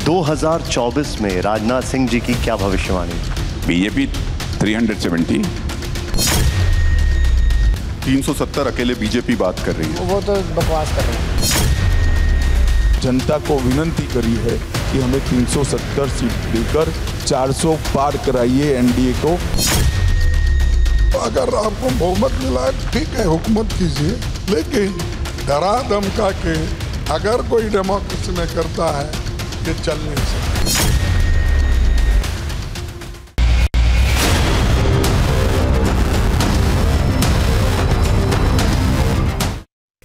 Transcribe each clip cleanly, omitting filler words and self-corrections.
2024 में राजनाथ सिंह जी की क्या भविष्यवाणी? बीजेपी 370। 370 अकेले बीजेपी बात कर रही है। वो तो बकवास कर रहे हैं। जनता को विनती करी है कि हमें 370 सीट देकर 400 पार कराइए एनडीए को। अगर आपको बहुमत मिला है ठीक है, हुकूमत कीजिए, लेकिन डरा धमका के अगर कोई डेमोक्रेसी में करता है ये चल नहीं सकता।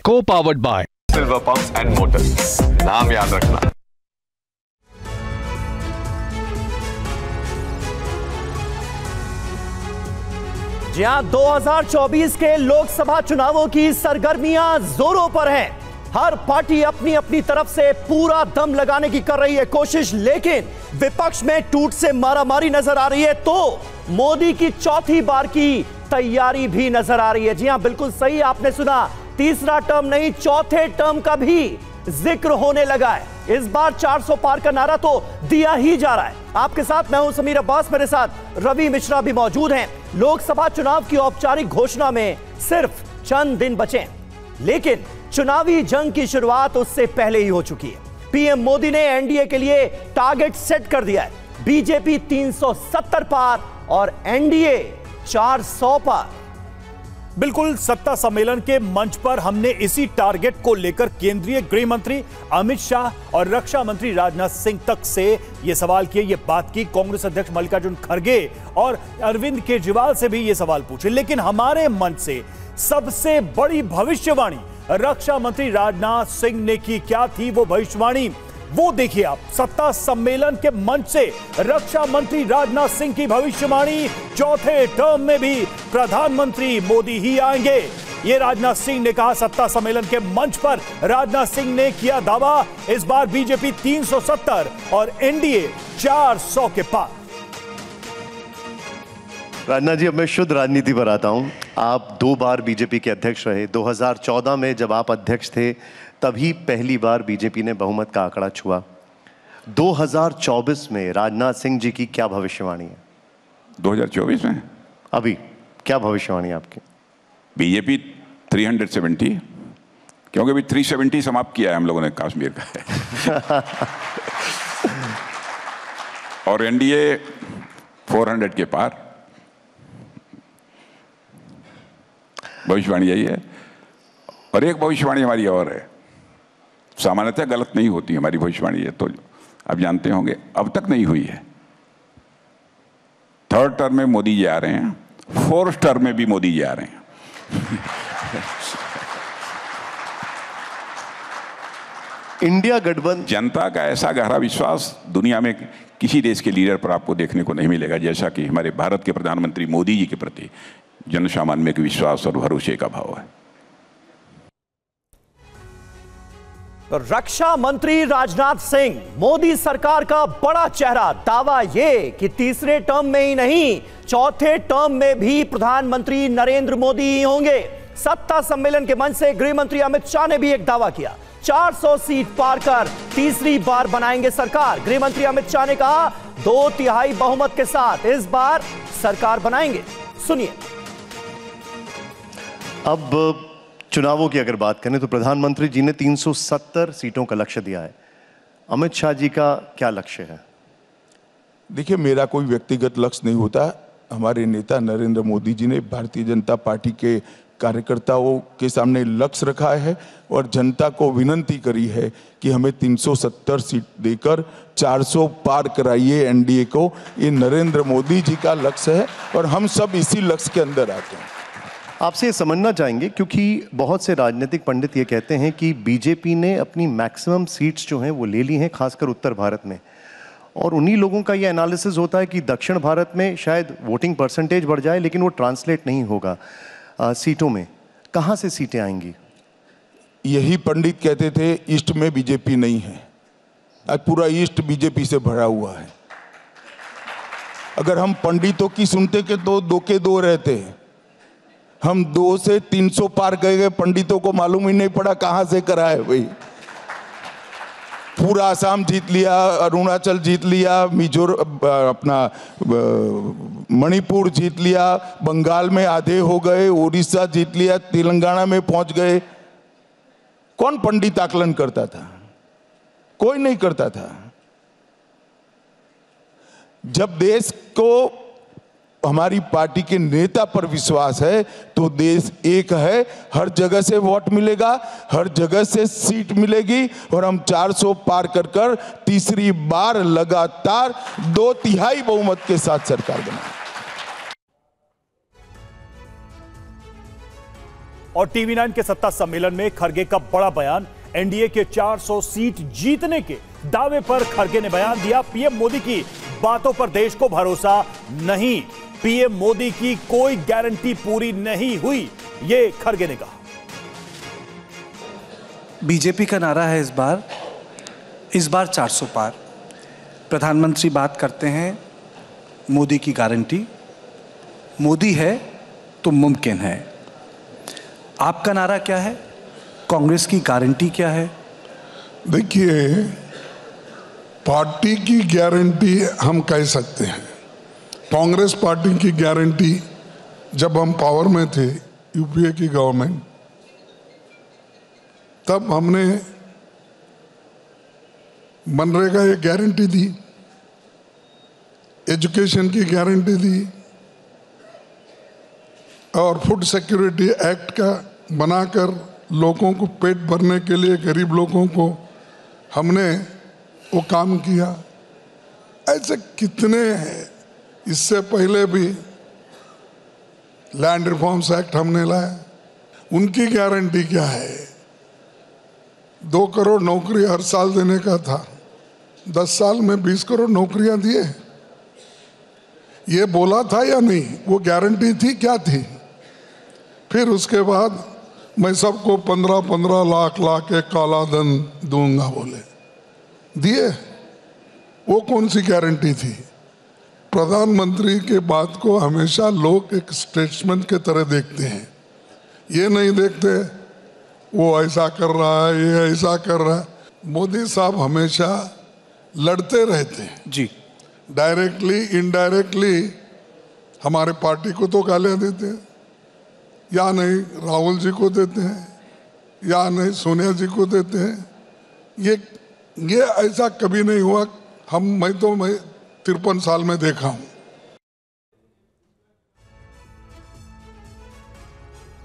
को powered by silver pumps and Motors, नाम याद रखना। जी हां, 2024 के लोकसभा चुनावों की सरगर्मियां जोरों पर हैं। हर पार्टी अपनी अपनी तरफ से पूरा दम लगाने की कर रही है कोशिश, लेकिन विपक्ष में टूट से मारामारी नजर आ रही है तो मोदी की चौथी बार की तैयारी भी नजर आ रही है। जी हां, बिल्कुल सही आपने सुना, तीसरा टर्म नहीं, चौथे टर्म का भी जिक्र होने लगा है। इस बार 400 पार का नारा तो दिया ही जा रहा है। आपके साथ मैं हूं समीर अब्बास, मेरे साथ रवि मिश्रा भी मौजूद हैं। लोकसभा चुनाव की औपचारिक घोषणा में सिर्फ चंद दिन बचे हैं, लेकिन चुनावी जंग की शुरुआत उससे पहले ही हो चुकी है। पीएम मोदी ने एनडीए के लिए टारगेट सेट कर दिया है। बीजेपी 370 पार और एनडीए 400 पार। बिल्कुल, सत्ता सम्मेलन के मंच पर हमने इसी टारगेट को लेकर केंद्रीय गृह मंत्री अमित शाह और रक्षा मंत्री राजनाथ सिंह तक से यह सवाल किए, यह बात की। कांग्रेस अध्यक्ष मल्लिकार्जुन खड़गे और अरविंद केजरीवाल से भी यह सवाल पूछे, लेकिन हमारे मंच से सबसे बड़ी भविष्यवाणी रक्षा मंत्री राजनाथ सिंह ने की। क्या थी वो भविष्यवाणी, वो देखिए आप। सत्ता सम्मेलन के मंच से रक्षा मंत्री राजनाथ सिंह की भविष्यवाणी, चौथे टर्म में भी प्रधानमंत्री मोदी ही आएंगे, ये राजनाथ सिंह ने कहा। सत्ता सम्मेलन के मंच पर राजनाथ सिंह ने किया दावा, इस बार बीजेपी 370 और एनडीए 400 के पार। राजनाथ जी, अब मैं शुद्ध राजनीति पर आता हूं। आप 2 बार बीजेपी के अध्यक्ष रहे। 2014 में जब आप अध्यक्ष थे तभी पहली बार बीजेपी ने बहुमत का आंकड़ा छुआ। 2024 में राजनाथ सिंह जी की क्या भविष्यवाणी है? 2024 में अभी क्या भविष्यवाणी है आपकी? बीजेपी 370, क्योंकि अभी 370 समाप्त किया है हम लोगों ने कश्मीर का और एनडीए 400 के पार। भविष्यवाणी यही है। और एक भविष्यवाणी हमारी और है, सामान्यतः गलत नहीं होती हमारी भविष्यवाणी, है तो आप जानते होंगे अब तक नहीं हुई है। 3rd टर्म में मोदी जी आ रहे हैं, 4th टर्म में भी मोदी जी आ रहे हैं इंडिया गठबंधन। जनता का ऐसा गहरा विश्वास दुनिया में किसी देश के लीडर पर आपको देखने को नहीं मिलेगा, जैसा कि हमारे भारत के प्रधानमंत्री मोदी जी के प्रति जन सामान्य में विश्वास और भरोसे का भाव है। तो रक्षा मंत्री राजनाथ सिंह, मोदी सरकार का बड़ा चेहरा, दावा यह कि तीसरे टर्म में ही नहीं, चौथे टर्म में भी प्रधानमंत्री नरेंद्र मोदी ही होंगे। सत्ता सम्मेलन के मंच से गृह मंत्री अमित शाह ने भी एक दावा किया, 400 सीट पार कर तीसरी बार बनाएंगे सरकार। गृह मंत्री अमित शाह ने कहा 2/3 बहुमत के साथ इस बार सरकार बनाएंगे। सुनिए। अब चुनावों की अगर बात करें तो प्रधानमंत्री जी ने 370 सीटों का लक्ष्य दिया है। अमित शाह जी का क्या लक्ष्य है? देखिए, मेरा कोई व्यक्तिगत लक्ष्य नहीं होता। हमारे नेता नरेंद्र मोदी जी ने भारतीय जनता पार्टी के कार्यकर्ताओं के सामने लक्ष्य रखा है और जनता को विनती करी है कि हमें 370 सीट देकर 400 पार कराइए एनडीए को। ये नरेंद्र मोदी जी का लक्ष्य है और हम सब इसी लक्ष्य के अंदर आते हैं। आपसे ये समझना चाहेंगे, क्योंकि बहुत से राजनीतिक पंडित ये कहते हैं कि बीजेपी ने अपनी मैक्सिमम सीट्स जो हैं वो ले ली हैं, खासकर उत्तर भारत में, और उन्हीं लोगों का ये एनालिसिस होता है कि दक्षिण भारत में शायद वोटिंग परसेंटेज बढ़ जाए लेकिन वो ट्रांसलेट नहीं होगा सीटों में। कहाँ से सीटें आएंगी? यही पंडित कहते थे ईस्ट में बीजेपी नहीं है। आज पूरा ईस्ट बीजेपी से भरा हुआ है। अगर हम पंडितों की सुनते के तो 2 के 2 रहते हैं। हम 2 से 300 पार गए, पंडितों को मालूम ही नहीं पड़ा कहां से करा है भाई। पूरा असम जीत लिया, अरुणाचल जीत लिया, अपना मणिपुर जीत लिया, बंगाल में आधे हो गए, उड़ीसा जीत लिया, तेलंगाना में पहुंच गए। कौन पंडित आकलन करता था? कोई नहीं करता था। जब देश को हमारी पार्टी के नेता पर विश्वास है तो देश एक है, हर जगह से वोट मिलेगा, हर जगह से सीट मिलेगी और हम 400 पार कर तीसरी बार लगातार 2/3 बहुमत के साथ सरकार बनाए। और टीवी 9 के सत्ता सम्मेलन में खरगे का बड़ा बयान, एनडीए के 400 सीट जीतने के दावे पर खरगे ने बयान दिया, पीएम मोदी की बातों पर देश को भरोसा नहीं, पीएम मोदी की कोई गारंटी पूरी नहीं हुई, ये खरगे ने कहा। बीजेपी का नारा है इस बार 400 पार। प्रधानमंत्री बात करते हैं मोदी की गारंटी, मोदी है तो मुमकिन है। आपका नारा क्या है? कांग्रेस की गारंटी क्या है? देखिए, पार्टी की गारंटी हम कह सकते हैं। कांग्रेस पार्टी की गारंटी, जब हम पावर में थे, यूपीए की गवर्नमेंट, तब हमने मनरेगा की गारंटी दी, एजुकेशन की गारंटी दी और फूड सिक्योरिटी एक्ट का बनाकर लोगों को पेट भरने के लिए, गरीब लोगों को हमने वो काम किया। ऐसे कितने हैं। इससे पहले भी लैंड रिफॉर्म्स एक्ट हमने लाया। उनकी गारंटी क्या है? 2 करोड़ नौकरी हर साल देने का था, 10 साल में 20 करोड़ नौकरियां दिए। ये बोला था या नहीं? वो गारंटी थी, क्या थी? फिर उसके बाद मैं सबको 15-15 लाख के काला धन दूंगा बोले, दिए। वो कौन सी गारंटी थी? प्रधानमंत्री के बात को हमेशा लोग एक स्टेटसमैन के तरह देखते हैं, ये नहीं देखते वो ऐसा कर रहा है, ये ऐसा कर रहा है। मोदी साहब हमेशा लड़ते रहते हैं जी, डायरेक्टली इनडायरेक्टली। हमारे पार्टी को तो गालियां देते हैं, या नहीं राहुल जी को देते हैं, या नहीं सोनिया जी को देते हैं। ये ऐसा कभी नहीं हुआ। मैं 53 साल में देखा हूं।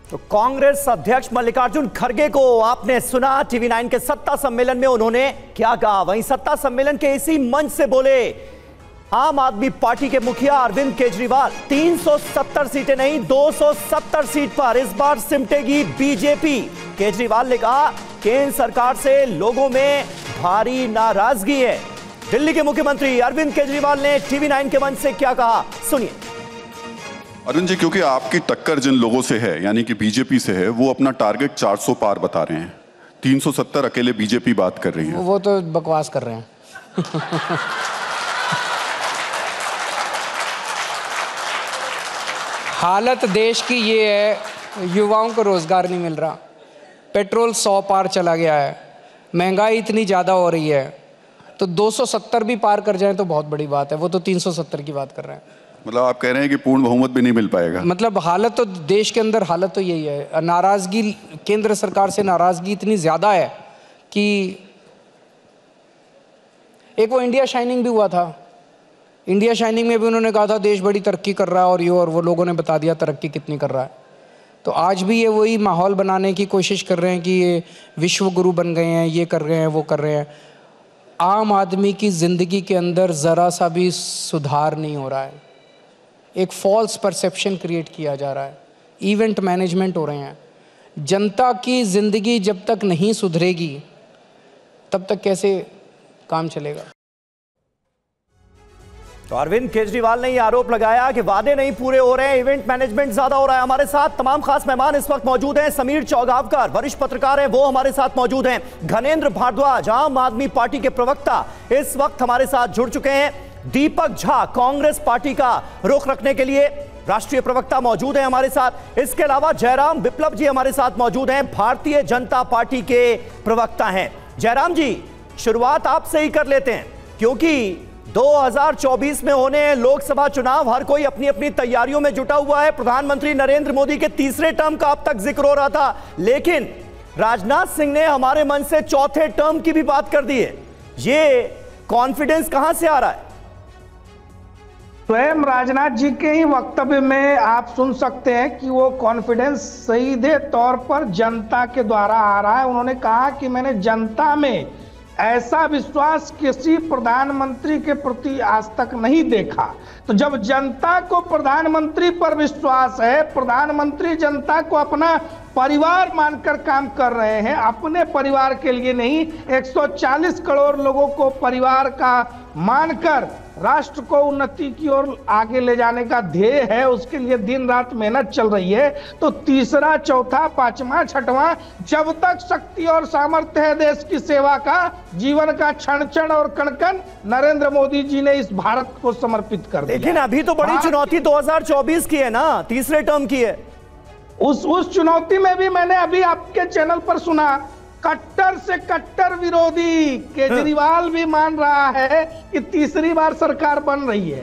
तो कांग्रेस अध्यक्ष मल्लिकार्जुन खड़गे को आपने सुना टीवी 9 के सत्ता सम्मेलन में उन्होंने क्या कहा। वहीं सत्ता सम्मेलन के इसी मंच से बोले आम आदमी पार्टी के मुखिया अरविंद केजरीवाल, 370 सीटें नहीं 270 सीट पर इस बार सिमटेगी बीजेपी। केजरीवाल ने कहा केंद्र सरकार से लोगों में भारी नाराजगी है। दिल्ली के मुख्यमंत्री अरविंद केजरीवाल ने टीवी 9 के मंच से क्या कहा, सुनिए। अरविंद जी, क्योंकि आपकी टक्कर जिन लोगों से है, यानी कि बीजेपी से है, वो अपना टारगेट 400 पार बता रहे हैं, 370 अकेले बीजेपी बात कर रही है। वो तो बकवास कर रहे हैं। हालत देश की ये है, युवाओं को रोजगार नहीं मिल रहा, पेट्रोल 100 पार चला गया है, महंगाई इतनी ज़्यादा हो रही है, तो 270 भी पार कर जाए तो बहुत बड़ी बात है। वो तो 370 की बात कर रहे हैं। मतलब आप कह रहे हैं कि पूर्ण बहुमत भी नहीं मिल पाएगा? मतलब हालत तो देश के अंदर हालत तो यही है। नाराजगी, केंद्र सरकार से नाराजगी इतनी ज़्यादा है कि एक वो इंडिया शाइनिंग भी हुआ था। इंडिया शाइनिंग में भी उन्होंने कहा था देश बड़ी तरक्की कर रहा है और ये, और वो लोगों ने बता दिया तरक्की कितनी कर रहा है। तो आज भी ये वही माहौल बनाने की कोशिश कर रहे हैं कि ये विश्व गुरु बन गए हैं, ये कर रहे हैं, वो कर रहे हैं। आम आदमी की ज़िंदगी के अंदर ज़रा सा भी सुधार नहीं हो रहा है। एक फॉल्स परसेप्शन क्रिएट किया जा रहा है, इवेंट मैनेजमेंट हो रहे हैं। जनता की ज़िंदगी जब तक नहीं सुधरेगी तब तक कैसे काम चलेगा। तो अरविंद केजरीवाल ने यह आरोप लगाया कि वादे नहीं पूरे हो रहे हैं, इवेंट मैनेजमेंट ज्यादा हो रहा है। हमारे साथ तमाम खास मेहमान इस वक्त मौजूद हैं। समीर चौगावकर वरिष्ठ पत्रकार हैं, वो हमारे साथ मौजूद हैं। घनेंद्र भारद्वाज आम आदमी पार्टी के प्रवक्ता इस वक्त हमारे साथ जुड़ चुके हैं। दीपक झा कांग्रेस पार्टी का रुख रखने के लिए राष्ट्रीय प्रवक्ता मौजूद हैं हमारे साथ। इसके अलावा जयराम विप्लव जी हमारे साथ मौजूद हैं, भारतीय जनता पार्टी के प्रवक्ता हैं। जयराम जी, शुरुआत आपसे ही कर लेते हैं, क्योंकि 2024 में होने हैं लोकसभा चुनाव। हर कोई अपनी अपनी तैयारियों में जुटा हुआ है। प्रधानमंत्री नरेंद्र मोदी के तीसरे टर्म का अब तक जिक्र हो रहा था, लेकिन राजनाथ सिंह ने हमारे मन से चौथे टर्म की भी बात कर दी है। ये कॉन्फिडेंस कहां से आ रहा है? स्वयं राजनाथ जी के ही वक्तव्य में आप सुन सकते हैं कि वो कॉन्फिडेंस सीधे तौर पर जनता के द्वारा आ रहा है। उन्होंने कहा कि मैंने जनता में ऐसा विश्वास किसी प्रधानमंत्री के प्रति आज तक नहीं देखा। तो जब जनता को प्रधानमंत्री पर विश्वास है, प्रधानमंत्री जनता को अपना परिवार मानकर काम कर रहे हैं, अपने परिवार के लिए नहीं, 140 करोड़ लोगों को परिवार का मानकर राष्ट्र को उन्नति की ओर आगे ले जाने का ध्येय है, उसके लिए दिन रात मेहनत चल रही है। तो तीसरा, चौथा, पांचवा, छठवां, जब तक शक्ति और सामर्थ्य है देश की सेवा का, जीवन का क्षण क्षण और कण कण नरेंद्र मोदी जी ने इस भारत को समर्पित कर दिया। लेकिन अभी तो बड़ी चुनौती 2024 की है ना, तीसरे टर्म की है। उस चुनौती में भी मैंने अभी आपके चैनल पर सुना, कट्टर से कट्टर विरोधी केजरीवाल भी मान रहा है कि तीसरी बार सरकार बन रही है।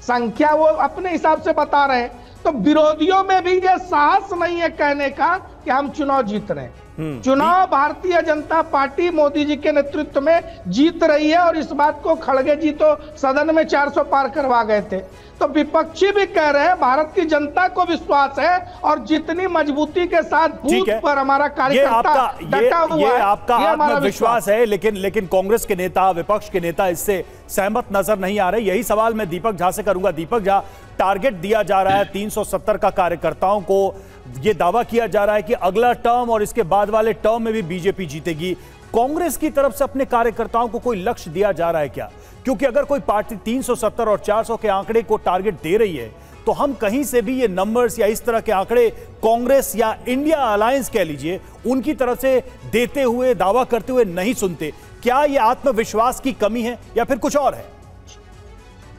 संख्या वो अपने हिसाब से बता रहे हैं, तो विरोधियों में भी ये साहस नहीं है कहने का कि हम चुनाव जीत रहे हैं। चुनाव भारतीय जनता पार्टी मोदी जी के नेतृत्व में जीत रही है, और इस बात को खड़गे जी तो सदन में 400 पार करवा गए थे। तो विपक्षी भी कह रहे हैं भारत की जनता को विश्वास है, और जितनी मजबूती के साथ बूथ पर हमारा कार्यकर्ता डटा हुआ है, आपका आत्मविश्वास है। लेकिन कांग्रेस के नेता, विपक्ष के नेता इससे सहमत नजर नहीं आ रहे। यही सवाल मैं दीपक झा से करूंगा। दीपक झा, टारगेट दिया जा रहा है 370 का कार्यकर्ताओं को, ये दावा किया जा रहा है कि अगला टर्म और इसके बाद वाले टर्म में भी बीजेपी जीतेगी। कांग्रेस की तरफ से अपने कार्यकर्ताओं को कोई लक्ष्य दिया जा रहा है क्या? क्योंकि अगर कोई पार्टी 370 और 400 के आंकड़े को टारगेट दे रही है, तो हम कहीं से भी ये नंबर्स या इस तरह के आंकड़े कांग्रेस या इंडिया अलायंस कह लीजिए उनकी तरफ से देते हुए, दावा करते हुए नहीं सुनते। क्या ये आत्मविश्वास की कमी है या फिर कुछ और है?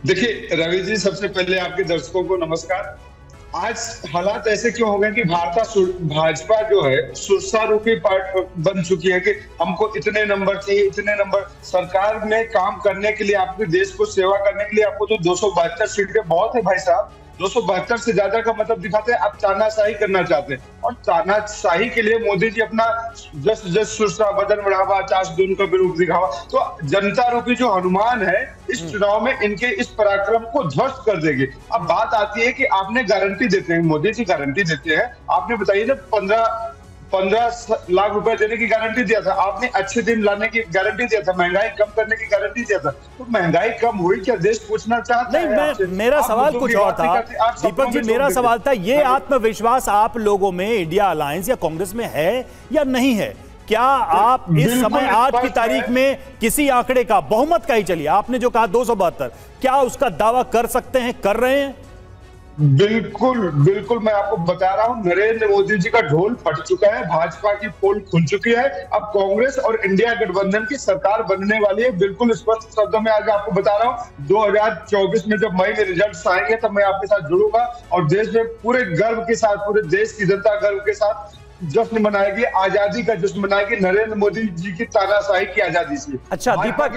देखिए रवि जी, सबसे पहले आपके दर्शकों को नमस्कार। आज हालात ऐसे क्यों हो गए कि भाजपा जो है सुरसारूपी पार्टी बन चुकी है कि हमको इतने नंबर चाहिए, इतने नंबर। सरकार में काम करने के लिए, आपके देश को सेवा करने के लिए आपको तो 272 सीटें बहुत है भाई साहब। 272 से ज्यादा का मतलब दिखाते हैं आप तानाशाही करना चाहते हैं, और तानाशाही के लिए मोदी जी अपना जस सुरसा बदन बढ़ावा, चास दून का रूप दिखावा। तो जनता रूपी जो हनुमान है इस चुनाव में इनके इस पराक्रम को ध्वस्त कर देगी। अब बात आती है कि आपने गारंटी देते हैं, मोदी जी गारंटी देते हैं, आपने बताइए ना 15 लाख रुपए देने की गारंटी दिया था आपने, अच्छे दिन लाने की गारंटी दिया था, महंगाई कम करने की गारंटी दिया था। तो महंगाई कम हुई क्या? देश पूछना चाहता है। नहीं, मेरा सवाल कुछ और था दीपक जी। मेरा सवाल था ये आत्मविश्वास आप लोगों में इंडिया अलायंस या कांग्रेस में है या नहीं है? क्या आप इस समय आज की तारीख में किसी आंकड़े का, बहुमत का ही चलिए, आपने जो कहा 272, क्या उसका दावा कर सकते हैं, कर रहे हैं? बिल्कुल बिल्कुल, मैं आपको बता रहा हूं, नरेंद्र मोदी जी का ढोल फट चुका है, भाजपा की पोल खुल चुकी है। अब कांग्रेस और इंडिया गठबंधन की सरकार बनने वाली है। बिल्कुल स्पष्ट शब्दों में आज आपको बता रहा हूं, 2024 में जब मई में रिजल्ट आएंगे तब मैं आपके साथ जुड़ूंगा, और देश में पूरे गर्व के साथ, पूरे देश की जनता गर्व के साथ जश्न मनाएगी, आजादी का जश्न मनाएगी, नरेंद्र मोदी जी की तानाशाही की आजादी से। अच्छा दीपक,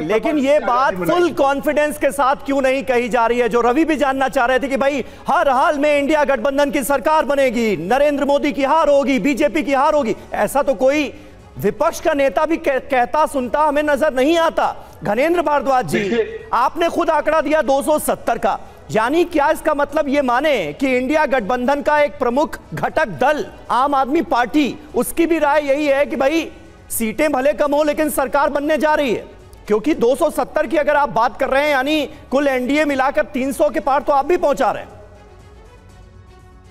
लेकिन ये बात फुल कॉन्फिडेंस के साथ क्यों नहीं कही जा रही है? जो रवि भी जानना चाह रहे थे कि भाई हर हाल में इंडिया गठबंधन की सरकार बनेगी, नरेंद्र मोदी की हार होगी, बीजेपी की हार होगी, ऐसा तो कोई विपक्ष का नेता भी कहता सुनता हमें नजर नहीं आता। घनेंद्र भारद्वाज जी, आपने खुद आंकड़ा दिया 270 का, यानी क्या इसका मतलब ये माने कि इंडिया गठबंधन का एक प्रमुख घटक दल आम आदमी पार्टी, उसकी भी राय यही है कि भाई सीटें भले कम हो लेकिन सरकार बनने जा रही है? क्योंकि 270 की अगर आप बात कर रहे हैं, यानी कुल एनडीए मिलाकर 300 के पार तो आप भी पहुंचा रहे हैं।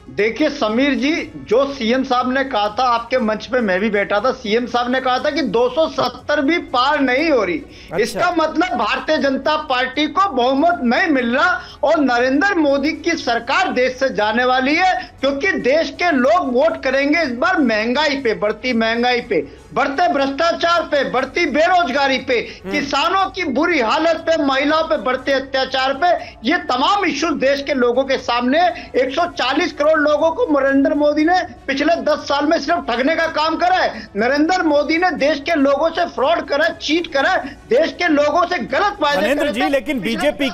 देखिए समीर जी, जो सीएम साहब ने कहा था, आपके मंच पे मैं भी बैठा था, सीएम साहब ने कहा था कि 270 भी पार नहीं हो रही। अच्छा। इसका मतलब भारतीय जनता पार्टी को बहुमत नहीं मिल रहा और नरेंद्र मोदी की सरकार देश से जाने वाली है, क्योंकि देश के लोग वोट करेंगे इस बार महंगाई पे, बढ़ती महंगाई पे, बढ़ते भ्रष्टाचार पे, बढ़ती बेरोजगारी पे, किसानों की बुरी हालत पे, महिलाओं पे बढ़ते अत्याचार पे। ये तमाम इश्यूज देश के लोगों के सामने 140 करोड़ लोगों को नरेंद्र मोदी ने पिछले 10 साल में सिर्फ ठगने का काम करा है। नरेंद्र मोदी ने देश के लोगों से फ्रॉड करा, चीट करा, देश के लोगों से गलत वायदे करे। धनेंद्र जी, लेकिन बीजेपी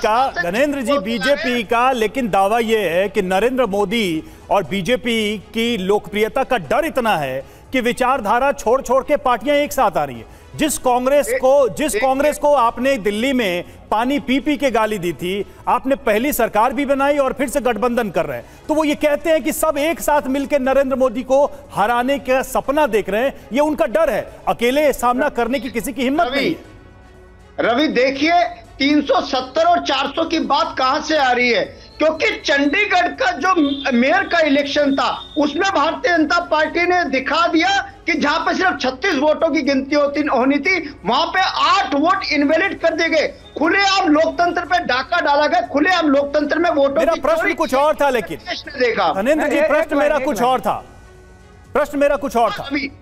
का लेकिन दावा यह है कि नरेंद्र मोदी और बीजेपी की लोकप्रियता का डर इतना है कि विचारधारा छोड़ छोड़ के पार्टियां एक साथ आ रही है। जिस कांग्रेस को आपने दिल्ली में पानी पी पी के गाली दी थी, आपने पहली सरकार भी बनाई और फिर से गठबंधन कर रहे हैं, तो वो ये कहते हैं कि सब एक साथ मिलकर नरेंद्र मोदी को हराने का सपना देख रहे हैं। ये उनका डर है, अकेले सामना करने की किसी की हिम्मत नहीं है। रवि देखिए, 370 और 400 की बात कहां से आ रही है? क्योंकि चंडीगढ़ का जो मेयर का इलेक्शन था उसमें भारतीय जनता पार्टी ने दिखा दिया कि जहां पे सिर्फ 36 वोटों की गिनती होनी थी, वहां पे 8 वोट इनवैलिड कर दिए गए। खुलेआम लोकतंत्र पे डाका डाला गया, खुलेआम लोकतंत्र में वोटों मेरा प्रश्न कुछ और था, लेकिन देखा धनेंद्र जी, प्रश्न मेरा कुछ और था।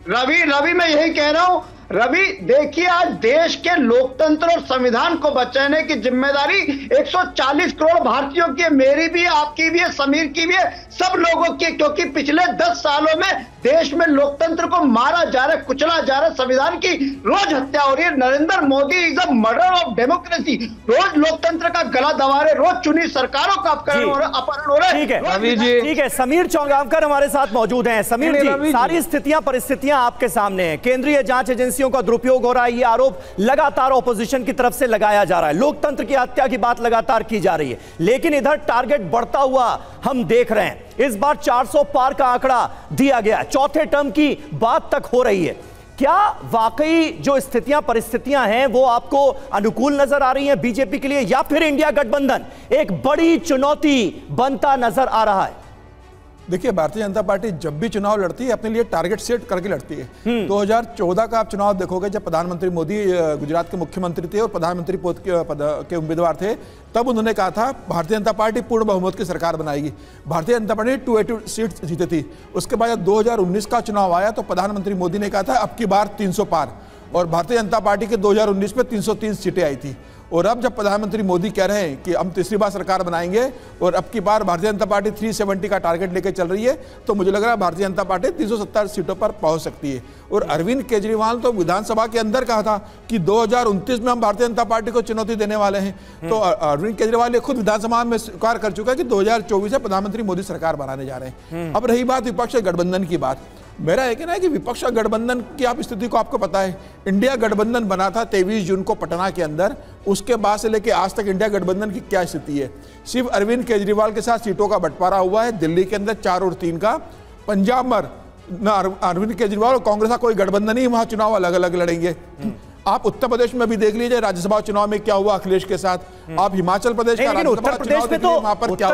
रवि मैं यही कह रहा हूं। रवि देखिए, आज देश के लोकतंत्र और संविधान को बचाने की जिम्मेदारी 140 करोड़ भारतीयों की है, मेरी भी है, आपकी भी है, समीर की भी है, सब लोगों की, क्योंकि पिछले 10 सालों में देश में लोकतंत्र को मारा जा रहा है, कुचला जा रहा है, संविधान की रोज हत्या हो रही है। Narendra Modi is a murder of democracy. रोज लोकतंत्र का गला दबा रहे, रोज चुनी सरकारों का अपहरण हो रहा है। ठीक है, समीर चौंगावकर हमारे साथ मौजूद हैं। समीर जी, सारी स्थितियां परिस्थितियां आपके सामने हैं। केंद्रीय जांच एजेंसियों का दुरुपयोग हो रहा है, ये आरोप लगातार ऑपोजिशन की तरफ से लगाया जा रहा है। लोकतंत्र की हत्या की बात लगातार की जा रही है, लेकिन इधर टारगेट बढ़ता हुआ हम देख रहे हैं। इस बार 400 पार का आंकड़ा दिया गया, चौथे टर्म की बात तक हो रही है। क्या वाकई जो स्थितियां परिस्थितियां हैं वो आपको अनुकूल नजर आ रही हैं बीजेपी के लिए, या फिर इंडिया गठबंधन एक बड़ी चुनौती बनता नजर आ रहा है? देखिए, भारतीय जनता पार्टी जब भी चुनाव लड़ती है अपने लिए टारगेट सेट करके लड़ती है। 2014 का आप चुनाव देखोगे, जब प्रधानमंत्री मोदी गुजरात के मुख्यमंत्री थे और प्रधानमंत्री पद के उम्मीदवार थे, तब उन्होंने कहा था भारतीय जनता पार्टी पूर्ण बहुमत की सरकार बनाएगी। भारतीय जनता पार्टी 280 सीट जीती थी। उसके बाद जब 2019 का चुनाव आया तो प्रधानमंत्री मोदी ने कहा था अब की बार 300 पार, और भारतीय जनता पार्टी के 2019 में 330 सीटें आई थी। और अब जब प्रधानमंत्री मोदी कह रहे हैं कि हम तीसरी बार सरकार बनाएंगे और अब की बार भारतीय जनता पार्टी 370 का टारगेट लेकर चल रही है, तो मुझे लग रहा है भारतीय जनता पार्टी 370 सीटों पर पहुंच सकती है। और अरविंद केजरीवाल तो विधानसभा के अंदर कहा था कि 2029 में हम भारतीय जनता पार्टी को चुनौती देने वाले हैं। तो अरविंद केजरीवाल ने खुद विधानसभा में स्वीकार कर चुका है कि 2024 में प्रधानमंत्री मोदी सरकार बनाने जा रहे हैं। अब रही बात विपक्ष गठबंधन की बात, मेरा एक है कि विपक्ष गठबंधन की आप स्थिति को आपको पता है। इंडिया गठबंधन बना था 23 जून को पटना के अंदर, उसके बाद से लेके आज तक इंडिया गठबंधन की क्या स्थिति है? सिर्फ अरविंद केजरीवाल के साथ सीटों का बंटवारा हुआ है, दिल्ली के अंदर 4 और 3 का। पंजाब में ना अरविंद केजरीवाल और कांग्रेस का कोई गठबंधन ही, वहां चुनाव अलग अलग लड़ेंगे। आप उत्तर प्रदेश में भी देख लीजिए राज्यसभा चुनाव में क्या हुआ अखिलेश के साथ। आप हिमाचल प्रदेश का उत्तर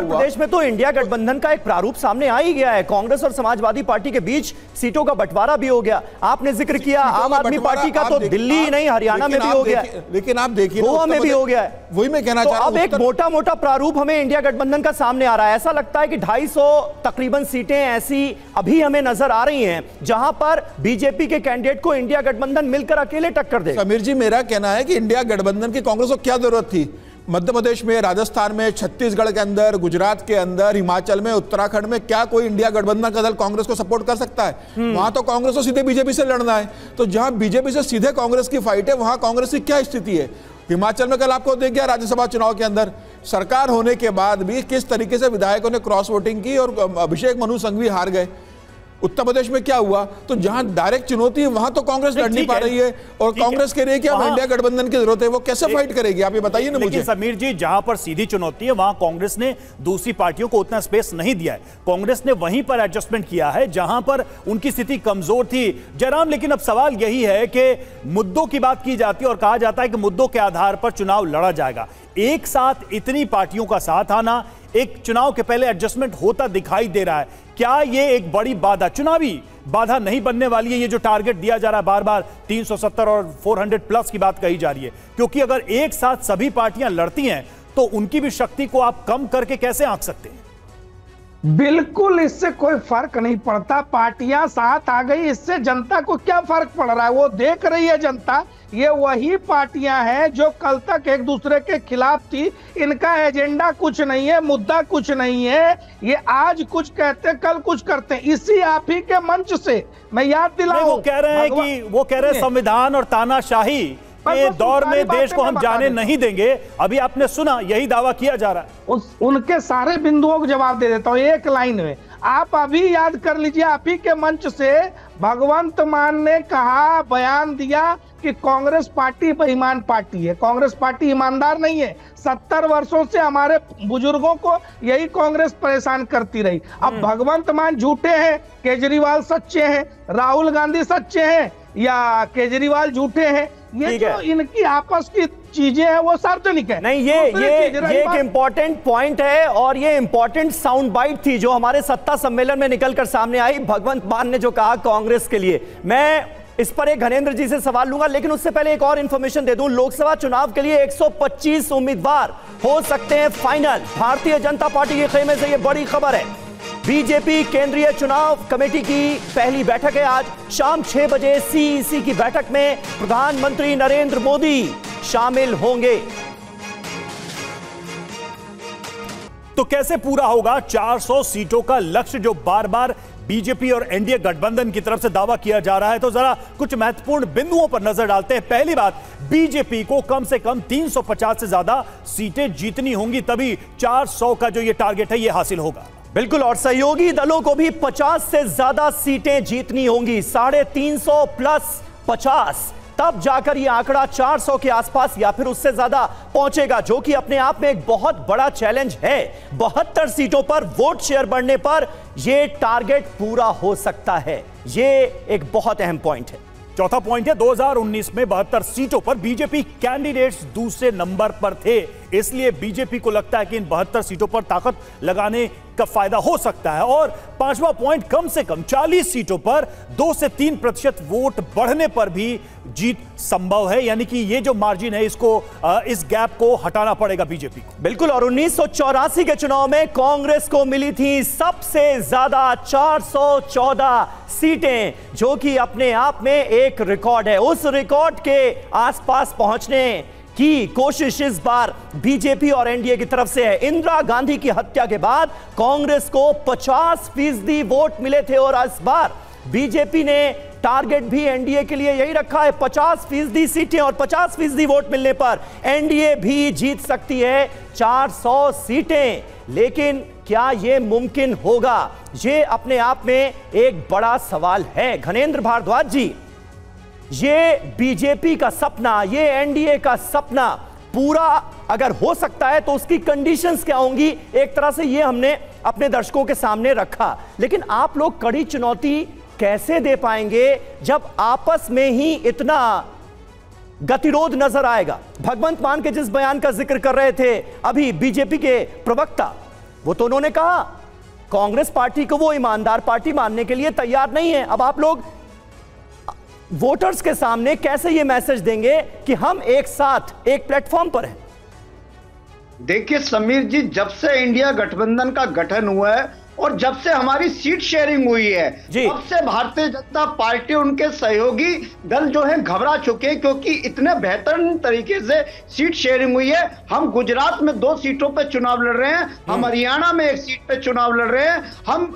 प्रदेश में तो इंडिया गठबंधन का एक प्रारूप सामने आ ही गया है। कांग्रेस और समाजवादी पार्टी के बीच सीटों का बंटवारा भी हो गया। आपने जिक्र किया आम आदमी पार्टी का, तो दिल्ली ही नहीं हरियाणा में भी हो गया, लेकिन आप देखिए गोवा में भी हो गया है। वही मैं कहना चाह रहा हूं। अब एक मोटा मोटा प्रारूप हमें इंडिया गठबंधन का सामने आ रहा है। ऐसा लगता है कि 250 तकरीबन सीटें ऐसी अभी हमें नजर आ रही हैं जहां पर बीजेपी के कैंडिडेट को इंडिया गठबंधन मिलकर अकेले टक्कर दे। समीर जी, मेरा कहना है कि इंडिया गठबंधन की कांग्रेस को क्या जरूरत थी? मध्य प्रदेश में, राजस्थान में, छत्तीसगढ़ के अंदर, गुजरात के अंदर, हिमाचल में, उत्तराखंड में क्या कोई इंडिया गठबंधन का दल कांग्रेस को सपोर्ट कर सकता है? वहां तो कांग्रेस को सीधे बीजेपी से लड़ना है। तो जहां बीजेपी से सीधे कांग्रेस की फाइट है, वहां कांग्रेस की क्या स्थिति है? हिमाचल में कल आपको देख गया राज्यसभा चुनाव के अंदर सरकार होने के बाद भी किस तरीके से विधायकों ने क्रॉस वोटिंग की और अभिषेक मनु संघवी हार गए। उत्तर प्रदेश में क्या हुआ? तो जहां डायरेक्ट चुनौती है वहां तो कांग्रेस लड़ नहीं पा रही है, और कांग्रेस कह रही है कि हमें इंडिया गठबंधन की जरूरत है। वो कैसे फाइट करेगी, आप ये बताइए ना मुझे। समीर जी, जहां पर सीधी चुनौती है वहां कांग्रेस ने दूसरी पार्टियों को उतना स्पेस नहीं दिया है। कांग्रेस ने वहीं पर एडजस्टमेंट किया है जहां पर उनकी स्थिति कमजोर थी। जयराम, लेकिन अब सवाल यही है कि मुद्दों की बात की जाती है और कहा जाता है कि मुद्दों के आधार पर चुनाव लड़ा जाएगा। एक साथ इतनी पार्टियों का साथ आना, एक चुनाव के पहले एडजस्टमेंट होता दिखाई दे रहा है। क्या ये एक बड़ी बाधा, चुनावी बाधा नहीं बनने वाली है? ये जो टारगेट दिया जा रहा है बार बार 370 और 400 प्लस की बात कही जा रही है, क्योंकि अगर एक साथ सभी पार्टियां लड़ती हैं तो उनकी भी शक्ति को आप कम करके कैसे आंक सकते हैं? बिल्कुल इससे कोई फर्क नहीं पड़ता। पार्टियां साथ आ गई, इससे जनता को क्या फर्क पड़ रहा है? वो देख रही है जनता, ये वही पार्टियां हैं जो कल तक एक दूसरे के खिलाफ थी। इनका एजेंडा कुछ नहीं है, मुद्दा कुछ नहीं है। ये आज कुछ कहते कल कुछ करते हैं। इसी आप ही के मंच से मैं याद दिलाऊं, वो कह रहे हैं संविधान और तानाशाही के दौर में देश को हम जाने नहीं देंगे। अभी आपने सुना, यही दावा किया जा रहा है। उनके सारे बिंदुओं को जवाब दे देता हूं एक लाइन में। आप अभी याद कर लीजिए, आप ही के मंच से भगवंत मान ने कहा, बयान दिया कि कांग्रेस पार्टी बेईमान पार्टी है, कांग्रेस पार्टी ईमानदार नहीं है। 70 वर्षों से हमारे बुजुर्गों को यही कांग्रेस परेशान करती रही। अब भगवंत मान झूठे हैं, केजरीवाल सच्चे हैं, राहुल गांधी सच्चे हैं या केजरीवाल झूठे हैं? ये जो इनकी आपस की चीजें हैं वो सार्वजनिक है। नहीं, ये एक इंपॉर्टेंट पॉइंट है और ये इंपॉर्टेंट साउंड बाइट थी जो हमारे सत्ता सम्मेलन में निकलकर सामने आई। भगवंत मान ने जो कहा कांग्रेस के लिए, मैं इस पर एक घनेंद्र जी से सवाल लूंगा, लेकिन उससे पहले एक और इंफॉर्मेशन दे दूं। लोकसभा चुनाव के लिए 125 उम्मीदवार हो सकते हैं फाइनल। भारतीय जनता पार्टी के खेमे से यह बड़ी खबर है। बीजेपी केंद्रीय चुनाव कमेटी की पहली बैठक है आज शाम 6 बजे। सीईसी की बैठक में प्रधानमंत्री नरेंद्र मोदी शामिल होंगे। तो कैसे पूरा होगा 400 सीटों का लक्ष्य जो बार बार बीजेपी और एनडीए गठबंधन की तरफ से दावा किया जा रहा है? तो जरा कुछ महत्वपूर्ण बिंदुओं पर नजर डालते हैं। पहली बात, बीजेपी को कम से कम 350 से ज्यादा सीटें जीतनी होंगी, तभी 400 का जो ये टारगेट है ये हासिल होगा। बिल्कुल, और सहयोगी दलों को भी 50 से ज्यादा सीटें जीतनी होंगी, 350 प्लस 50, तब जाकर यह आंकड़ा 400 के आसपास या फिर उससे ज्यादा पहुंचेगा, जो कि अपने आप में एक बहुत बड़ा चैलेंज है। 72 सीटों पर वोट शेयर बढ़ने पर यह टारगेट पूरा हो सकता है। यह एक बहुत अहम पॉइंट है। चौथा पॉइंट है, 2019 में 72 सीटों पर बीजेपी कैंडिडेट्स दूसरे नंबर पर थे, इसलिए बीजेपी को लगता है कि इन 72 सीटों पर ताकत लगाने का फायदा हो सकता है। और पांचवा पॉइंट, कम से कम 40 सीटों पर 2 से 3% वोट बढ़ने पर भी जीत संभव है, यानी कि ये जो मार्जिन है इसको इस गैप को हटाना पड़ेगा बीजेपी को। बिल्कुल, और 1984 के चुनाव में कांग्रेस को मिली थी सबसे ज्यादा 414 सीटें, जो कि अपने आप में एक रिकॉर्ड है। उस रिकॉर्ड के आसपास पहुंचने की कोशिश इस बार बीजेपी और एनडीए की तरफ से है। इंदिरा गांधी की हत्या के बाद कांग्रेस को 50% वोट मिले थे और इस बार बीजेपी ने टारगेट भी एनडीए के लिए यही रखा है, 50% सीटें, और 50% वोट मिलने पर एनडीए भी जीत सकती है 400 सीटें। लेकिन क्या यह मुमकिन होगा? यह अपने आप में एक बड़ा सवाल है। घनेंद्र भारद्वाज जी, ये बीजेपी का सपना, ये एनडीए का सपना पूरा अगर हो सकता है तो उसकी कंडीशंस क्या होंगी? एक तरह से ये हमने अपने दर्शकों के सामने रखा, लेकिन आप लोग कड़ी चुनौती कैसे दे पाएंगे जब आपस में ही इतना गतिरोध नजर आएगा? भगवंत मान के जिस बयान का जिक्र कर रहे थे अभी बीजेपी के प्रवक्ता, वो तो उन्होंने कहा कांग्रेस पार्टी को वो ईमानदार पार्टी मानने के लिए तैयार नहीं है। अब आप लोग वोटर्स के सामने कैसे ये मैसेज देंगे कि हम एक साथ एक प्लेटफॉर्म पर हैं? देखिए समीर जी, जब से इंडिया गठबंधन का गठन हुआ है और जब से हमारी सीट शेयरिंग हुई है, तब से भारतीय जनता पार्टी, उनके सहयोगी दल जो है घबरा चुके हैं, क्योंकि इतने बेहतरीन तरीके से सीट शेयरिंग हुई है। हम गुजरात में 2 सीटों पे चुनाव लड़ रहे हैं, हम हरियाणा में 1 सीट पे चुनाव लड़ रहे हैं, हम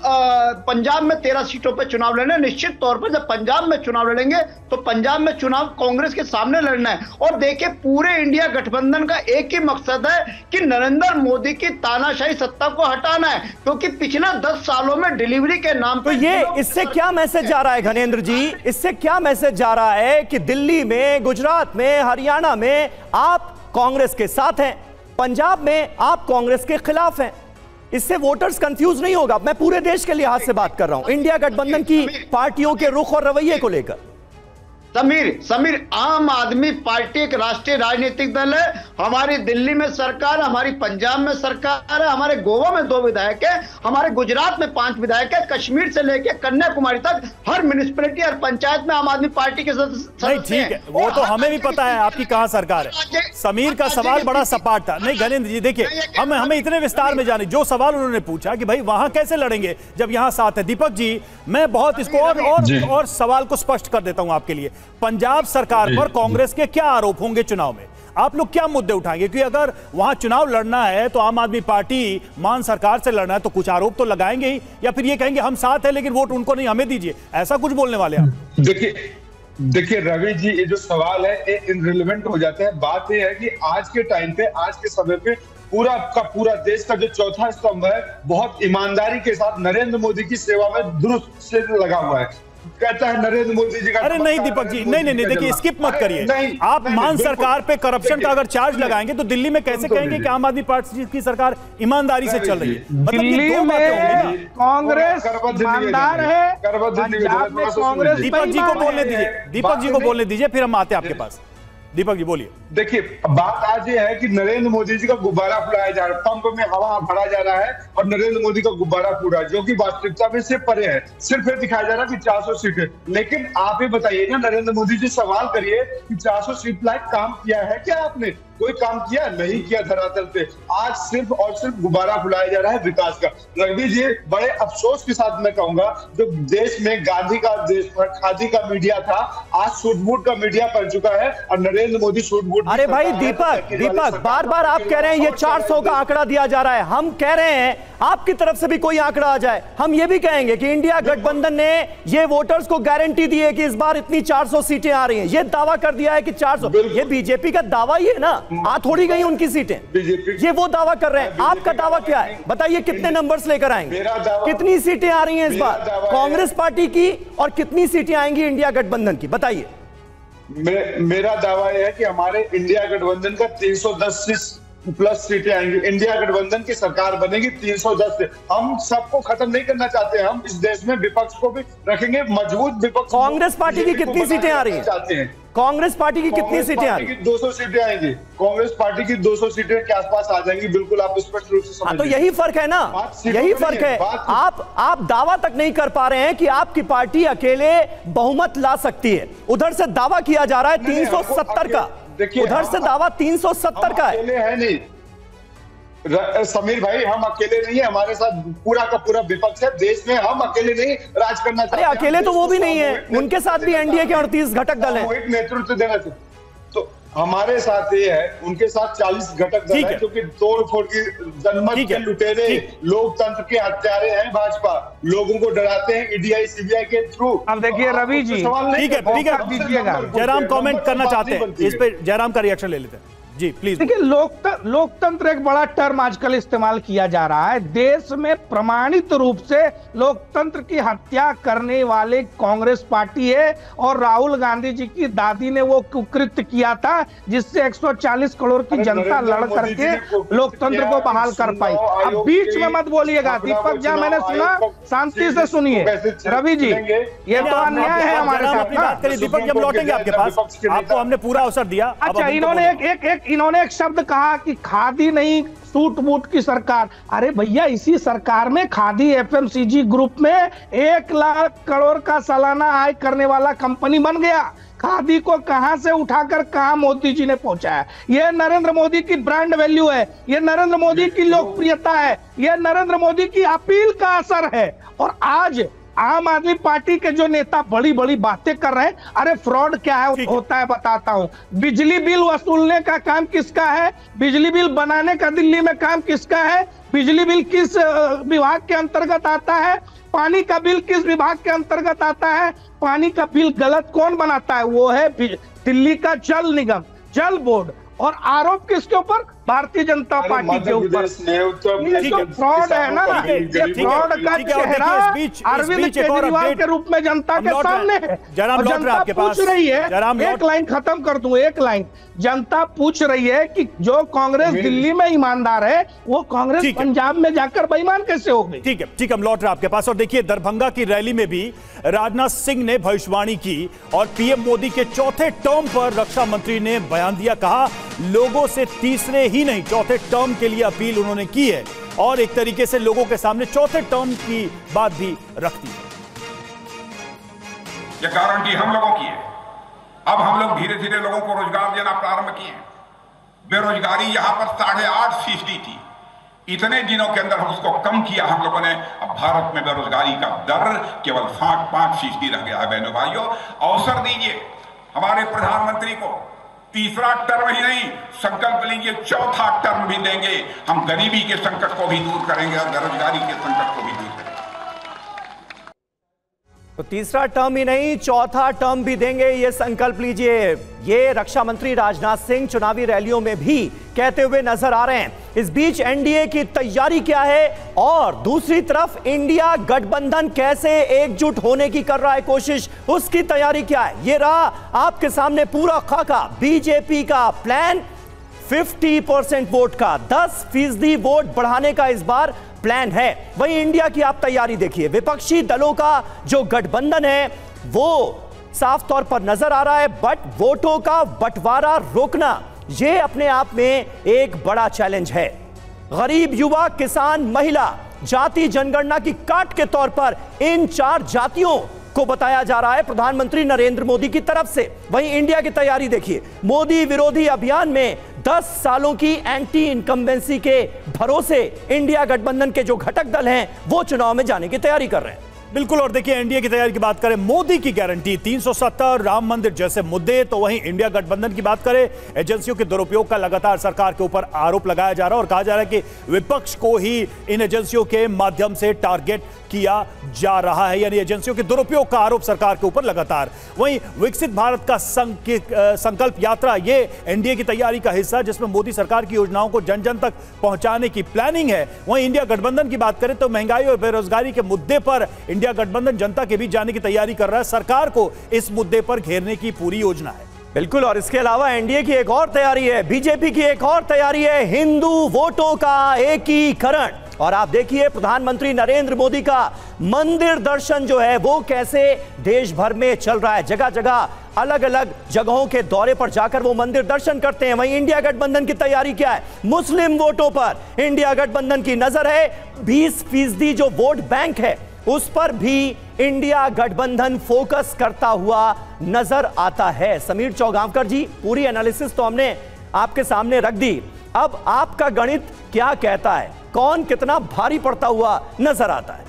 पंजाब में 13 सीटों पे चुनाव लड़ रहे हैं। निश्चित तौर पर जब पंजाब में चुनाव लड़ेंगे तो पंजाब में चुनाव कांग्रेस के सामने लड़ना है। और देखिए, पूरे इंडिया गठबंधन का एक ही मकसद है कि नरेंद्र मोदी की तानाशाही सत्ता को हटाना है, क्योंकि पिछले 10 सालों में डिलीवरी के नाम पर। तो ये इससे क्या मैसेज जा रहा है घनेंद्र जी? इससे क्या मैसेज जा रहा है कि दिल्ली में, गुजरात में, हरियाणा में आप कांग्रेस के साथ हैं, पंजाब में आप कांग्रेस के खिलाफ हैं? इससे वोटर्स कंफ्यूज नहीं होगा? मैं पूरे देश के लिहाज से बात कर रहा हूं, इंडिया गठबंधन की पार्टियों के रुख और रवैये को लेकर। समीर आम आदमी पार्टी एक राष्ट्रीय राजनीतिक दल है। हमारी दिल्ली में सरकार, हमारी पंजाब में सरकार है, हमारे गोवा में 2 विधायक है, हमारे गुजरात में 5 विधायक है, कश्मीर से लेकर कन्याकुमारी तक हर म्युनिसिपैलिटी और पंचायत में आम आदमी पार्टी के सदस्य। ठीक है, वो तो हमें भी पता है आपकी कहां सरकार है। समीर का सवाल बड़ा सपाट था। नहीं गणेंद्र जी देखिए, हमें इतने विस्तार में जाने, जो सवाल उन्होंने पूछा कि भाई वहां कैसे लड़ेंगे जब यहां साथ है। दीपक जी, मैं बहुत इसको और सवाल को स्पष्ट कर देता हूं आपके लिए। पंजाब सरकार पर कांग्रेस के क्या आरोप होंगे चुनाव में? आप लोग क्या मुद्दे उठाएंगे? क्योंकि अगर वहां चुनाव लड़ना है तो आम आदमी पार्टी मान सरकार से लड़ना है तो कुछ आरोप तो लगाएंगे ही, या फिर ये कहेंगे हम साथ हैं लेकिन वोट उनको नहीं हमें दीजिए, ऐसा कुछ बोलने वाले आप? देखिए रवि जी, ये जो सवाल है ये इनरिलेवेंट हो जाता है। बात ये है कि आज के टाइम पे, आज के समय पे पूरा का पूरा देश का जो चौथा स्तंभ है बहुत ईमानदारी के साथ नरेंद्र मोदी की सेवा में दुरुस्त से लगा हुआ है। कहता है नरेंद्र मोदी जी का। अरे नहीं दीपक जी, नहीं देखिए, स्किप मत करिए। आप मान सरकार पे करप्शन का अगर चार्ज लगाएंगे तो दिल्ली में कैसे कहेंगे कि आम आदमी पार्टी की सरकार ईमानदारी से चल रही है? दिल्ली में कांग्रेस ईमानदार है, पंजाब में कांग्रेस। दीपक जी को बोलने दीजिए, दीपक जी को बोलने दीजिए, फिर हम आते हैं आपके पास। दीपक जी बोलिए। देखिए बात आज ये है कि नरेंद्र मोदी जी का गुब्बारा फुलाया जा रहा है, पंप में हवा भरा जा रहा है और नरेंद्र मोदी का गुब्बारा फूटा, जो कि वास्तविकता में से परे है। सिर्फ ये दिखाया जा रहा है कि 400 सीटें। लेकिन आप ये बताइए ना, नरेंद्र मोदी जी सवाल करिए कि 400 सीट लायक काम किया है क्या आपने? कोई काम किया नहीं किया धरातल पे। आज सिर्फ और सिर्फ गुब्बारा फुलाया जा रहा है विकास का। रवि जी, बड़े अफसोस के साथ मैं कहूंगा, जो देश में गांधी का देश था, खादी का मीडिया था, आज सूट-बूट का मीडिया बन चुका है और नरेंद्र मोदी सूट-बूट। अरे भाई दीपक बार बार आप कह रहे हैं ये 400 का आंकड़ा दिया जा रहा है। हम कह रहे हैं आपकी तरफ से भी कोई आंकड़ा आ जाए। हम ये भी कहेंगे कि इंडिया गठबंधन ने ये वोटर्स को गारंटी दी है कि इस बार इतनी 400 सीटें आ रही हैं। ये दावा कर दिया है कि 400। ये बीजेपी का दावा ही है ना, आ थोड़ी गई उनकी सीटें, ये वो दावा कर रहे हैं। आपका दावा क्या है बताइए? कितने नंबर्स लेकर आएंगे? कितनी सीटें आ रही हैं इस बार कांग्रेस पार्टी की और कितनी सीटें आएंगी इंडिया गठबंधन की? बताइए। मेरा दावा यह है कि हमारे इंडिया गठबंधन का 310 प्लस सीटें आएंगी। इंडिया गठबंधन की सरकार बनेगी 310 से। हम सबको खत्म नहीं करना चाहते हैं, हम इस देश में विपक्ष को भी रखेंगे, मजबूत विपक्ष। कांग्रेस पार्टी की कितनी सीटें आ रही हैं? कांग्रेस पार्टी की कितनी सीटें आ रही हैं? 200 सीटें आएंगी। कांग्रेस पार्टी की 200 सीटें के आसपास आ जाएंगी। बिल्कुल आप स्पष्ट रूप से समझ। तो यही फर्क है ना, यही फर्क है। आप दावा तक नहीं कर पा रहे हैं कि आपकी पार्टी अकेले बहुमत ला सकती है। उधर से दावा किया जा रहा है 370 का, उधर से दावा 370 का है नहीं समीर भाई, हम अकेले नहीं है, हमारे साथ पूरा का पूरा विपक्ष है देश में। हम अकेले नहीं राज करना चाहते। अरे अकेले तो वो भी नहीं है, उनके साथ भी एनडीए के 38 घटक दल हैं। नेतृत्व देना चाहिए। तो हमारे साथ ये है, उनके साथ 40 घटक दल है, क्योंकि तोड़ फोड़ की जनमत के लुटेरे, लोकतंत्र के हत्यारे हैं भाजपा। लोगों को डराते हैं ईडीआई सीबीआई के थ्रू। अब देखिए रवि जी, ठीक है दीजिएगा। जयराम कमेंट करना चाहते हैं इस पे, जयराम का रिएक्शन ले लेते हैं जी प्लीज। देखिए लोकतंत्र एक बड़ा टर्म आजकल इस्तेमाल किया जा रहा है। देश में प्रमाणित रूप से लोकतंत्र की हत्या करने वाले कांग्रेस पार्टी है और राहुल गांधी जी की दादी ने वो कुकृत्य किया था जिससे 140 करोड़ की जनता लड़ करके लोकतंत्र को बहाल कर पाई। अब बीच में मत बोलिएगा दीपक जी, मैंने सुना, शांति से सुनिए। रवि जी, ये तो अन्याय है हमारे साथ। दीपक जब लौटेंगे आपके पास, आपको हमने पूरा अवसर दिया। अच्छा, इन्होंने एक शब्द कहा कि खादी नहीं सूट बूट की सरकार। अरे भैया, इसी सरकार में खादी एफएमसीजी ग्रुप में 1 लाख करोड़ का सालाना आय करने वाला कंपनी बन गया। खादी को कहां से उठाकर कहां मोदी जी ने पहुंचाया। यह नरेंद्र मोदी की ब्रांड वैल्यू है, यह नरेंद्र मोदी की लोकप्रियता है, यह नरेंद्र मोदी की अपील का असर है। और आज आम आदमी पार्टी के जो नेता बड़ी बड़ी बातें कर रहे हैं। अरे फ्रॉड क्या है होता है बताता हूं। बिजली बिल वसूलने का काम किसका है? बिजली बिल बनाने का दिल्ली में काम किसका है? बिजली बिल किस विभाग के अंतर्गत आता है? पानी का बिल किस विभाग के अंतर्गत आता है? पानी का बिल गलत कौन बनाता है? वो है दिल्ली का जल निगम, जल बोर्ड। और आरोप किसके ऊपर? भारतीय जनता पार्टी के ऊपर। ये तो फ्रॉड है ना, ये फ्रॉड का चेहरा अरविंद केजरीवाल के रूप में जनता के सामने है। और जनता पूछ रही है, एक लाइन खत्म कर दूं, एक लाइन, जनता पूछ रही है कि जो कांग्रेस दिल्ली में ईमानदार है वो कांग्रेस पंजाब में जाकर बेईमान कैसे हो गई। ठीक है, हम लौट रहे हैं आपके पास। और देखिए, दरभंगा की रैली में भी राजनाथ सिंह ने भविष्यवाणी की और पीएम मोदी के चौथे टर्म पर रक्षा मंत्री ने बयान दिया। कहा लोगों से तीसरे ही नहीं चौथे टर्म के लिए अपील उन्होंने की है और एक तरीके से लोगों के सामने चौथे टर्म की बात भी रख दी। यह गारंटी हम लोगों की है। अब हम लोग धीरे धीरे लोगों को रोजगार देना प्रारंभ किए। बेरोजगारी यहां पर 8.5% थी, इतने दिनों के अंदर उसको कम किया हम लोगों ने। अब भारत में बेरोजगारी का दर केवल 5% रह गया है। बहनों भाइयों, अवसर दीजिए हमारे प्रधानमंत्री को, तीसरा टर्म ही नहीं, संकल्प लीजिए चौथा टर्म भी देंगे। हम गरीबी के संकट को भी दूर करेंगे और बेरोजगारी के संकट को भी दूर करेंगे। तो तीसरा टर्म ही नहीं चौथा टर्म भी देंगे, ये संकल्प लीजिए। ये रक्षा मंत्री राजनाथ सिंह चुनावी रैलियों में भी कहते हुए नजर आ रहे हैं। इस बीच एनडीए की तैयारी क्या है और दूसरी तरफ इंडिया गठबंधन कैसे एकजुट होने की कर रहा है कोशिश, उसकी तैयारी क्या है, ये रहा आपके सामने पूरा खाका। बीजेपी का प्लान 50% वोट का, 10% वोट बढ़ाने का इस बार प्लान है। वहीं इंडिया की आप तैयारी देखिए, विपक्षी दलों का जो गठबंधन है वो साफ तौर पर नजर आ रहा है, बट वोटों का बंटवारा रोकना ये अपने आप में एक बड़ा चैलेंज है। गरीब, युवा, किसान, महिला, जाति जनगणना की काट के तौर पर इन 4 जातियों को बताया जा रहा है प्रधानमंत्री नरेंद्र मोदी की तरफ से। वहीं इंडिया की तैयारी देखिए, मोदी विरोधी अभियान में 10 सालों की एंटी इनकम्बेंसी के भरोसे इंडिया गठबंधन के जो घटक दल हैं वो चुनाव में जाने की तैयारी कर रहे हैं। बिल्कुल। और देखिए, एनडीए की तैयारी की बात करें, मोदी की गारंटी 370, राम मंदिर जैसे मुद्दे, तो वहीं इंडिया गठबंधन की बात करें, एजेंसियों के दुरुपयोग का लगातार सरकार के ऊपर आरोप लगाया जा रहा है और कहा जा रहा है कि विपक्ष को ही इन एजेंसियों के माध्यम से टारगेट किया जा रहा है, यानी एजेंसियों के दुरुपयोग का आरोप सरकार के ऊपर लगातार। वहीं विकसित भारत का संकल्प यात्रा, ये एनडीए की तैयारी का हिस्सा, जिसमें मोदी सरकार की योजनाओं को जन जन तक पहुंचाने की प्लानिंग है। वहीं इंडिया गठबंधन की बात करें तो महंगाई और बेरोजगारी के मुद्दे पर इंडिया गठबंधन जनता के बीच जाने की तैयारी कर रहा है। सरकार को इस मुद्दे पर घेरने की पूरी योजना है। बिल्कुल। और इसके अलावा एनडीए की एक और तैयारी है, बीजेपी की एक और तैयारी है, हिंदू वोटों का एकीकरण। और आप देखिए प्रधानमंत्री नरेंद्र मोदी का मंदिर दर्शन जो है वो कैसे देश भर में चल रहा है। जगह जगह अलग अलग जगहों के दौरे पर जाकर वो मंदिर दर्शन करते हैं। वहीं इंडिया गठबंधन की तैयारी क्या है, मुस्लिम वोटों पर इंडिया गठबंधन की नजर है। 20% जो वोट बैंक है उस पर भी इंडिया गठबंधन फोकस करता हुआ नजर आता है। समीर चौगांवकर जी, पूरी एनालिसिस तो हमने आपके सामने रख दी, अब आपका गणित क्या कहता है, कौन कितना भारी पड़ता हुआ नजर आता है?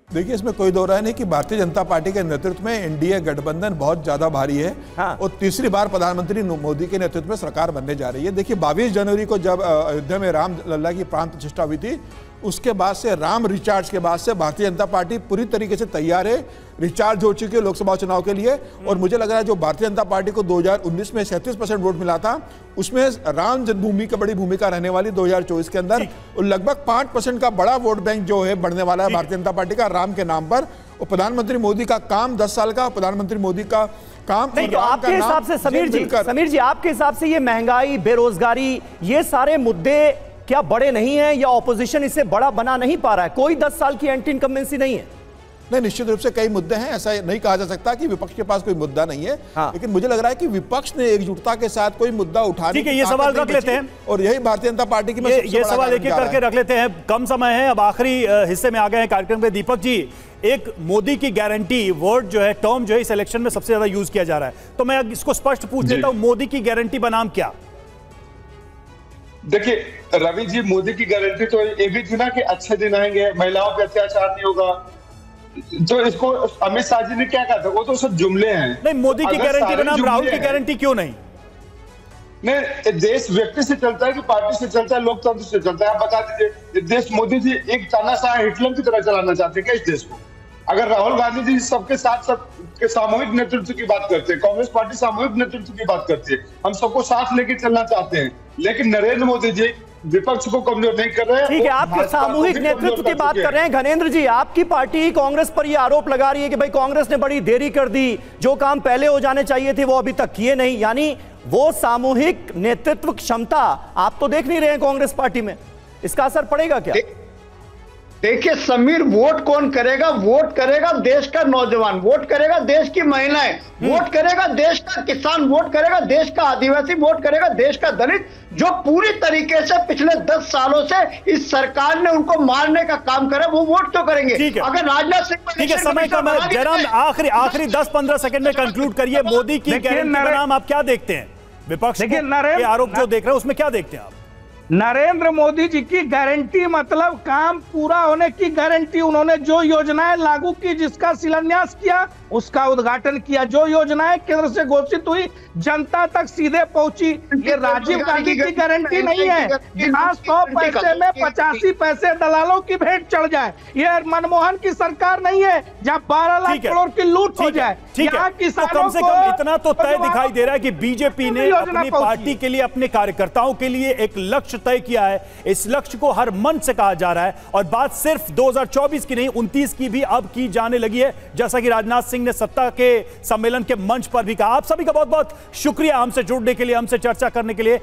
देखिए, इसमें कोई दो राय नहीं कि भारतीय जनता पार्टी के नेतृत्व में एनडीए गठबंधन बहुत ज्यादा भारी है। हाँ। और तीसरी बार प्रधानमंत्री मोदी के नेतृत्व में सरकार बनने जा रही है। देखिए, 22 जनवरी को जब अयोध्या में राम लल्ला की प्राण प्रतिष्ठा हुई थी, उसके बाद से राम रिचार्ज के बाद से भारतीय जनता पार्टी पूरी तरीके से तैयार है, रिचार्ज हो चुकी है लोकसभा चुनाव के लिए। और मुझे लग रहा है जो भारतीय जनता पार्टी को 2019 में 37% वोट मिला था, उसमें राम जन्मभूमि की बड़ी भूमिका रहने वाली 2024 के अंदर। और लगभग 5% का बड़ा वोट बैंक जो है बढ़ने वाला है भारतीय जनता पार्टी का राम के नाम पर। और प्रधानमंत्री मोदी का काम 10 साल का, प्रधानमंत्री मोदी का काम नहीं, तो आपके हिसाब से समीर जी आपके हिसाब से ये महंगाई, बेरोजगारी, ये सारे मुद्दे क्या बड़े नहीं है या ऑपोजिशन इसे बड़ा बना नहीं पा रहा है? कोई 10 साल की एंटी इनकम्बेंसी नहीं है। नहीं, निश्चित रूप से कई मुद्दे हैं, ऐसा नहीं कहा जा सकता कि विपक्ष के पास कोई मुद्दा नहीं है। हाँ। लेकिन मुझे लग रहा है कि विपक्ष ने एकजुटता के साथ कोई मुद्दा उठाने ठीक है, ये सवाल रख लेते हैं और यही भारतीय जनता पार्टी की ये सवाल एक एक करके रख लेते हैं। कम समय है, अब आखिरी हिस्से में आ गए हैं कार्यक्रम में। दीपक जी, एक मोदी की गारंटी वर्ड जो है, टर्म जो है, इस इलेक्शन में सबसे ज्यादा यूज किया जा रहा है, तो मैं इसको स्पष्ट पूछ लेता हूं, मोदी की गारंटी बनाम क्या? देखिए रवि जी, मोदी की गारंटी तो ये भी थी ना कि अच्छे दिन आएंगे, महिलाओं पे अत्याचार नहीं होगा। तो इसको अमित शाह जी ने क्या कहा था, वो तो सब जुमले हैं। नहीं, मोदी की गारंटी बनाम राहुल की गारंटी क्यों नहीं? नहीं, देश व्यक्ति से चलता है कि पार्टी से चलता है, लोकतंत्र से चलता है? आप बता दीजिए, देश मोदी जी एक तानाशाह हिटलर की तरह चलाना चाहते हैं क्या इस देश को? अगर राहुल गांधी जी सबके साथ सबके सामूहिक नेतृत्व की बात करते हैं, कांग्रेस पार्टी सामूहिक नेतृत्व की बात करती है, हम सबको साथ लेके चलना चाहते हैं, लेकिन नरेंद्र मोदी जी विपक्ष को कमजोर नहीं कर रहे हैं। ठीक है, आप सामूहिक नेतृत्व की बात कर रहे हैं। घनेंद्र जी, आपकी पार्टी कांग्रेस पर यह आरोप लगा रही है कि भाई कांग्रेस ने बड़ी देरी कर दी, जो काम पहले हो जाने चाहिए थे वो अभी तक किए नहीं, यानी वो सामूहिक नेतृत्व क्षमता आप तो देख नहीं रहे हैं कांग्रेस पार्टी में, इसका असर पड़ेगा क्या? देखिए समीर, वोट कौन करेगा? वोट करेगा देश का नौजवान, वोट करेगा देश की महिलाएं, वोट करेगा देश का किसान, वोट करेगा देश का आदिवासी, वोट करेगा देश का दलित, जो पूरी तरीके से पिछले 10 सालों से इस सरकार ने उनको मारने का काम करा, वो वोट तो करेंगे। अगर राजनाथ सिंह, ठीक है, समय का जयराम आखिरी 10-15 सेकंड में कंक्लूड करिए। मोदी की गारंटी का नाम आप क्या देखते हैं? विपक्ष के आरोप जो देख रहे हैं उसमें क्या देखते हैं आप? नरेंद्र मोदी जी की गारंटी मतलब काम पूरा होने की गारंटी। उन्होंने जो योजनाएं लागू की, जिसका शिलान्यास किया, उसका उद्घाटन किया, जो योजनाएं केंद्र से घोषित हुई जनता तक सीधे पहुंची। ये राजीव गांधी की गारंटी नहीं है जहां 100 पैसे में 85 पैसे दलालों की भेंट चढ़ जाए। ये मनमोहन की सरकार नहीं है जहां 12 लाख करोड़ की लूट हो जाए। ठीक है, तो कम से कम इतना तो तय दिखाई दे रहा है कि बीजेपी ने अपनी पार्टी के लिए, अपने कार्यकर्ताओं के लिए एक लक्ष्य तय किया है। इस लक्ष्य को हर मंच से कहा जा रहा है और बात सिर्फ 2024 की नहीं, 29 की भी अब की जाने लगी है, जैसा कि राजनाथ सिंह ने सत्ता के सम्मेलन के मंच पर भी कहा। आप सभी का बहुत बहुत शुक्रिया हमसे जुड़ने के लिए, हमसे चर्चा करने के लिए।